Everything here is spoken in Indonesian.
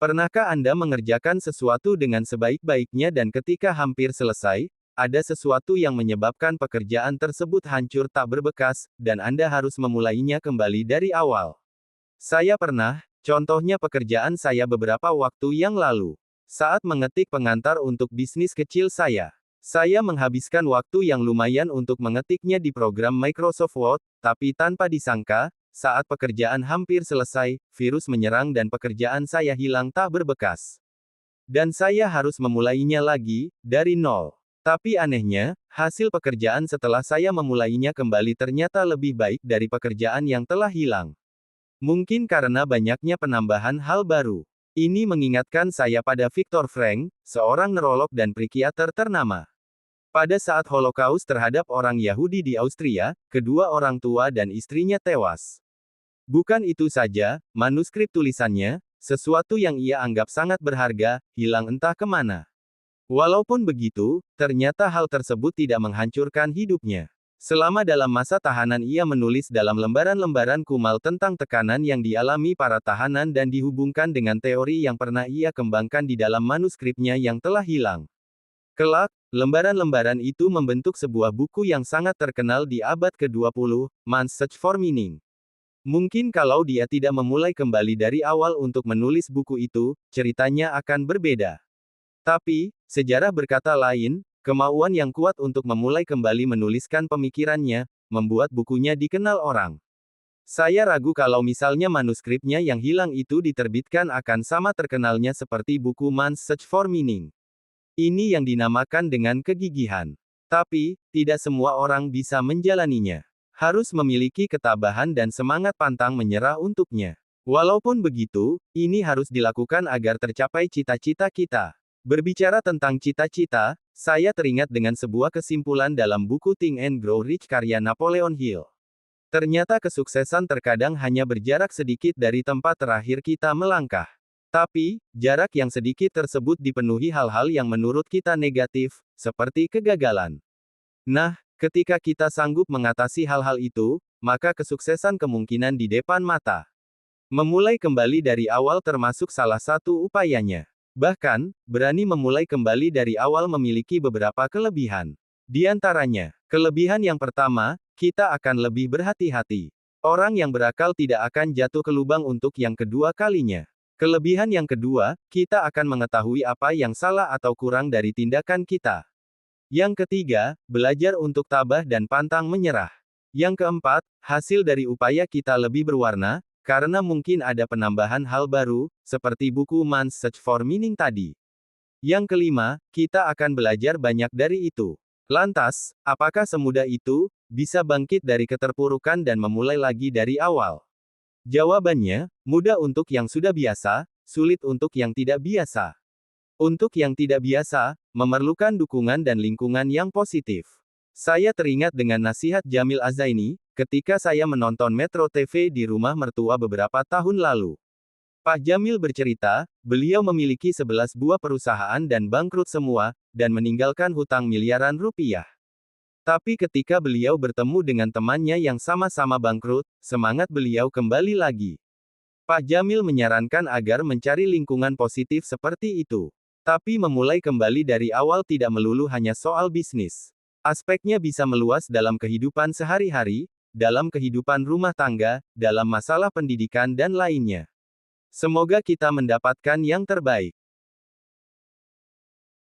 Pernahkah Anda mengerjakan sesuatu dengan sebaik-baiknya dan ketika hampir selesai, ada sesuatu yang menyebabkan pekerjaan tersebut hancur tak berbekas, dan Anda harus memulainya kembali dari awal? Saya pernah, contohnya pekerjaan saya beberapa waktu yang lalu. Saat mengetik pengantar untuk bisnis kecil saya menghabiskan waktu yang lumayan untuk mengetiknya di program Microsoft Word, tapi tanpa disangka, saat pekerjaan hampir selesai, virus menyerang dan pekerjaan saya hilang tak berbekas. Dan saya harus memulainya lagi, dari nol. Tapi anehnya, hasil pekerjaan setelah saya memulainya kembali ternyata lebih baik dari pekerjaan yang telah hilang. Mungkin karena banyaknya penambahan hal baru. Ini mengingatkan saya pada Viktor Frankl, seorang neurolog dan psikiater ternama. Pada saat Holocaust terhadap orang Yahudi di Austria, kedua orang tua dan istrinya tewas. Bukan itu saja, manuskrip tulisannya, sesuatu yang ia anggap sangat berharga, hilang entah kemana. Walaupun begitu, ternyata hal tersebut tidak menghancurkan hidupnya. Selama dalam masa tahanan ia menulis dalam lembaran-lembaran kumal tentang tekanan yang dialami para tahanan dan dihubungkan dengan teori yang pernah ia kembangkan di dalam manuskripnya yang telah hilang. Kelak, lembaran-lembaran itu membentuk sebuah buku yang sangat terkenal di abad ke-20, Man's Search for Meaning. Mungkin kalau dia tidak memulai kembali dari awal untuk menulis buku itu, ceritanya akan berbeda. Tapi, sejarah berkata lain, kemauan yang kuat untuk memulai kembali menuliskan pemikirannya, membuat bukunya dikenal orang. Saya ragu kalau misalnya manuskripnya yang hilang itu diterbitkan akan sama terkenalnya seperti buku Man's Search for Meaning. Ini yang dinamakan dengan kegigihan. Tapi, tidak semua orang bisa menjalaninya. Harus memiliki ketabahan dan semangat pantang menyerah untuknya. Walaupun begitu, ini harus dilakukan agar tercapai cita-cita kita. Berbicara tentang cita-cita, saya teringat dengan sebuah kesimpulan dalam buku Think and Grow Rich karya Napoleon Hill. Ternyata kesuksesan terkadang hanya berjarak sedikit dari tempat terakhir kita melangkah. Tapi, jarak yang sedikit tersebut dipenuhi hal-hal yang menurut kita negatif, seperti kegagalan. Nah, ketika kita sanggup mengatasi hal-hal itu, maka kesuksesan kemungkinan di depan mata. Memulai kembali dari awal termasuk salah satu upayanya. Bahkan, berani memulai kembali dari awal memiliki beberapa kelebihan. Di antaranya, kelebihan yang pertama, kita akan lebih berhati-hati. Orang yang berakal tidak akan jatuh ke lubang untuk yang kedua kalinya. Kelebihan yang kedua, kita akan mengetahui apa yang salah atau kurang dari tindakan kita. Yang ketiga, belajar untuk tabah dan pantang menyerah. Yang keempat, hasil dari upaya kita lebih berwarna, karena mungkin ada penambahan hal baru, seperti buku Man's Search for Meaning tadi. Yang kelima, kita akan belajar banyak dari itu. Lantas, apakah semudah itu, bisa bangkit dari keterpurukan dan memulai lagi dari awal? Jawabannya, mudah untuk yang sudah biasa, sulit untuk yang tidak biasa. Untuk yang tidak biasa, memerlukan dukungan dan lingkungan yang positif. Saya teringat dengan nasihat Jamil Azaini, ketika saya menonton Metro TV di rumah mertua beberapa tahun lalu. Pak Jamil bercerita, beliau memiliki 11 buah perusahaan dan bangkrut semua, dan meninggalkan hutang miliaran rupiah. Tapi ketika beliau bertemu dengan temannya yang sama-sama bangkrut, semangat beliau kembali lagi. Pak Jamil menyarankan agar mencari lingkungan positif seperti itu. Tapi memulai kembali dari awal tidak melulu hanya soal bisnis. Aspeknya bisa meluas dalam kehidupan sehari-hari, dalam kehidupan rumah tangga, dalam masalah pendidikan dan lainnya. Semoga kita mendapatkan yang terbaik.